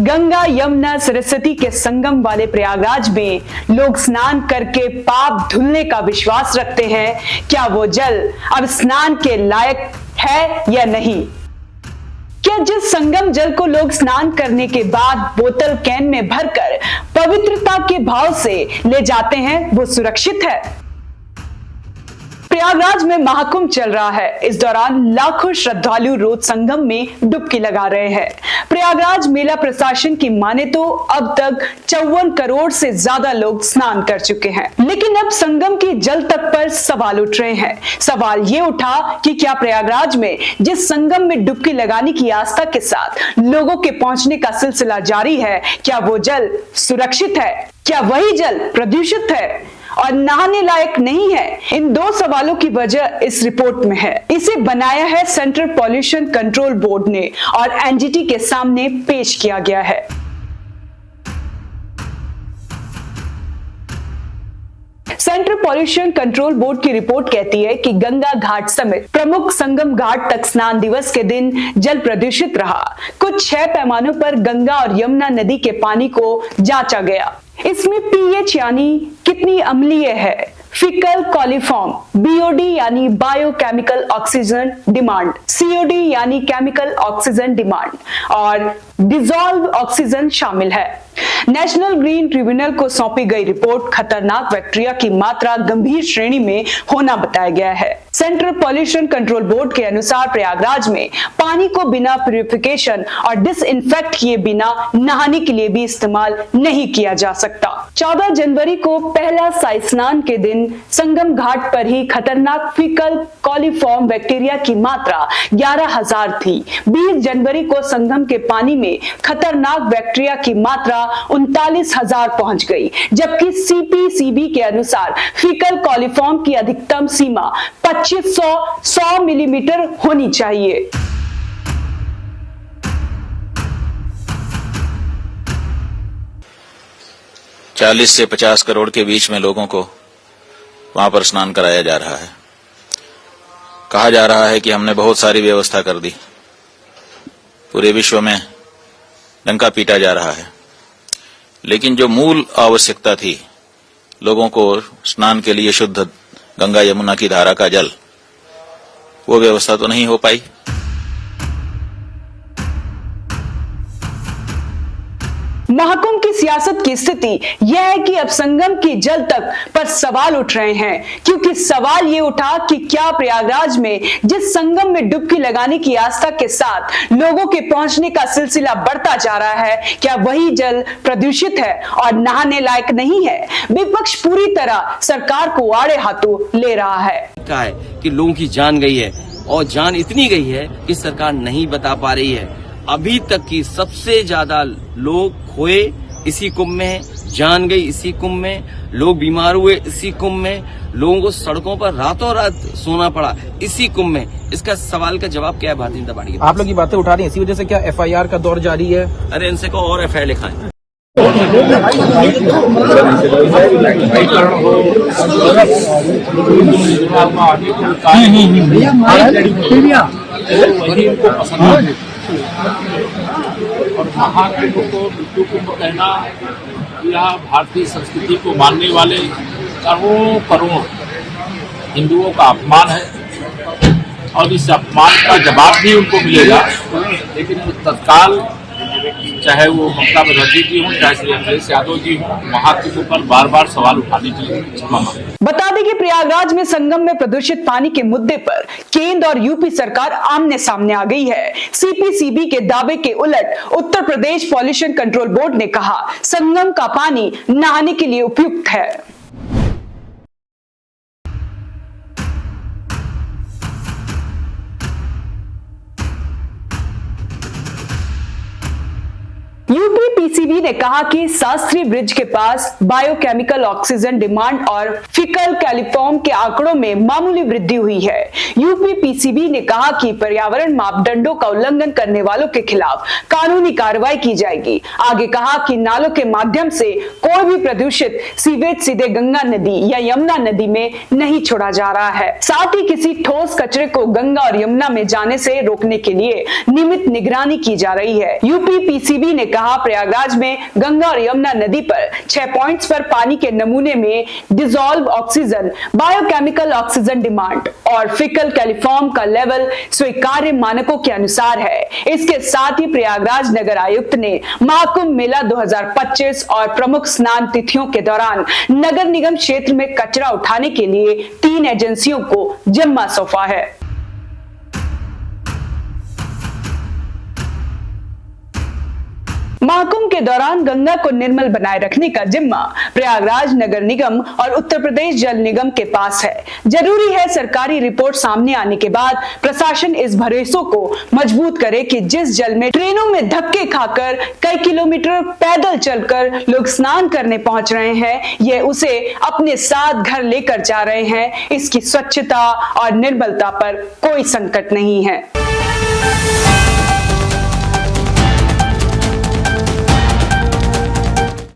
गंगा यमुना सरस्वती के संगम वाले प्रयागराज में लोग स्नान करके पाप धुलने का विश्वास रखते हैं। क्या वो जल अब स्नान के लायक है या नहीं? क्या जिस संगम जल को लोग स्नान करने के बाद बोतल कैन में भरकर पवित्रता के भाव से ले जाते हैं, वो सुरक्षित है? प्रयागराज में महाकुंभ चल रहा है। इस दौरान लाखों श्रद्धालु रोज संगम में डुबकी लगा रहे हैं। प्रयागराज मेला प्रशासन की माने तो अब तक 54 करोड़ से ज्यादा लोग स्नान कर चुके हैं, लेकिन अब संगम की जल तक पर सवाल उठ रहे हैं। सवाल ये उठा कि क्या प्रयागराज में जिस संगम में डुबकी लगाने की आस्था के साथ लोगों के पहुंचने का सिलसिला जारी है, क्या वो जल सुरक्षित है? क्या वही जल प्रदूषित है और नहाने लायक नहीं है? इन दो सवालों की वजह इस रिपोर्ट में है। इसे बनाया है सेंट्रल पॉल्यूशन कंट्रोल बोर्ड ने और एनजीटी के सामने पेश किया गया है। सेंट्रल पॉल्यूशन कंट्रोल बोर्ड की रिपोर्ट कहती है कि गंगा घाट समेत प्रमुख संगम घाट तक स्नान दिवस के दिन जल प्रदूषित रहा। कुछ 6 पैमानों पर गंगा और यमुना नदी के पानी को जांचा गया। इसमें पीएच यानी कितनी अम्लीय है, फिकल कॉलिफॉर्म, बीओडी यानी बायोकेमिकल ऑक्सीजन डिमांड, सीओडी यानी केमिकल ऑक्सीजन डिमांड और डिसॉल्व ऑक्सीजन शामिल है। नेशनल ग्रीन ट्रिब्यूनल को सौंपी गई रिपोर्ट खतरनाक बैक्टीरिया की मात्रा गंभीर श्रेणी में होना बताया गया है। सेंट्रल पॉल्यूशन कंट्रोल बोर्ड के अनुसार प्रयागराज में पानी को बिना प्यूरिफिकेशन और डिसइंफेक्ट किए बिना नहाने के लिए भी इस्तेमाल नहीं किया जा सकता। 14 जनवरी को पहला साई स्नान के दिन संगम घाट पर ही खतरनाक फीकल कॉलिफॉर्म बैक्टीरिया की मात्रा 11,000 थी। 20 जनवरी को संगम के पानी में खतरनाक बैक्टीरिया की मात्रा 39,000 पहुंच गई, जबकि सीपीसीबी के अनुसार फीकल कॉलिफॉर्म की अधिकतम सीमा 2500 मिलीमीटर होनी चाहिए। चालीस से 50 करोड़ के बीच में लोगों को वहां पर स्नान कराया जा रहा है। कहा जा रहा है कि हमने बहुत सारी व्यवस्था कर दी, पूरे विश्व में डंका पीटा जा रहा है, लेकिन जो मूल आवश्यकता थी लोगों को स्नान के लिए शुद्ध गंगा यमुना की धारा का जल, वो व्यवस्था तो नहीं हो पाई। महाकुंभ की सियासत की स्थिति यह है कि अब संगम की जल तक पर सवाल उठ रहे हैं, क्योंकि सवाल ये उठा कि क्या प्रयागराज में जिस संगम में डुबकी लगाने की आस्था के साथ लोगों के पहुंचने का सिलसिला बढ़ता जा रहा है, क्या वही जल प्रदूषित है और नहाने लायक नहीं है? विपक्ष पूरी तरह सरकार को आड़े हाथों ले रहा है। कहा है कि लोगों की जान गई है और जान इतनी गई है कि सरकार नहीं बता पा रही है। अभी तक की सबसे ज्यादा लोग खोए इसी कुंभ में, जान गई इसी कुंभ में, लोग बीमार हुए इसी कुंभ में, लोगों को सड़कों पर रातों रात सोना पड़ा इसी कुंभ में। इसका सवाल का जवाब क्या है भारतीय जनता पार्टी? आप लोग ये बातें उठा रहे हैं, इसी वजह से क्या एफआईआर का दौर जारी है? अरे इनसे को और एफआईआर लिखाएं। और महाकुंभ को मृत्यु कुंभ कहना, यह भारतीय संस्कृति को मानने वाले करोड़ों हिंदुओं का अपमान है और इस अपमान का जवाब भी उनको मिलेगा। लेकिन तत्काल चाहे वो ममता बनर्जी जी हों, चाहे श्री अखिलेश यादव जी हों, महाकुंभ पर बार बार सवाल उठाने के लिए क्षमा मांगे। बता दें कि प्रयागराज में संगम में प्रदूषित पानी के मुद्दे पर केंद्र और यूपी सरकार आमने सामने आ गई है। सीपीसीबी के दावे के उलट Uttar Pradesh pollution control board ने कहा संगम का पानी नहाने के लिए उपयुक्त है। यूपी पीसीबी ने कहा कि शास्त्री ब्रिज के पास बायोकेमिकल ऑक्सीजन डिमांड और फिकल कैलिफॉर्म के आंकड़ों में मामूली वृद्धि हुई है। यूपी पीसीबी ने कहा कि पर्यावरण मापदंडों का उल्लंघन करने वालों के खिलाफ कानूनी कार्रवाई की जाएगी। आगे कहा कि नालों के माध्यम से कोई भी प्रदूषित सीवेज सीधे गंगा नदी या यमुना नदी में नहीं छोड़ा जा रहा है। साथ ही किसी ठोस कचरे को गंगा और यमुना में जाने से रोकने के लिए नियमित निगरानी की जा रही है। यूपी पीसीबी ने कहा, प्रयागराज में गंगा और यमुना नदी पर 6 पॉइंट्स पर पानी के नमूने में dissolve oxygen, biochemical oxygen demand और फिकल कैलिफॉर्म का लेवल स्वीकार्य मानकों के अनुसार है। इसके साथ ही प्रयागराज नगर आयुक्त ने महाकुंभ मेला 2025 और प्रमुख स्नान तिथियों के दौरान नगर निगम क्षेत्र में कचरा उठाने के लिए 3 एजेंसियों को जिम्मा सौंपा है। महाकुंभ के दौरान गंगा को निर्मल बनाए रखने का जिम्मा प्रयागराज नगर निगम और उत्तर प्रदेश जल निगम के पास है। जरूरी है सरकारी रिपोर्ट सामने आने के बाद प्रशासन इस भरोसे को मजबूत करे कि जिस जल में ट्रेनों में धक्के खाकर कई किलोमीटर पैदल चलकर लोग स्नान करने पहुंच रहे हैं, ये उसे अपने साथ घर लेकर जा रहे हैं। इसकी स्वच्छता और निर्मलता पर कोई संकट नहीं है।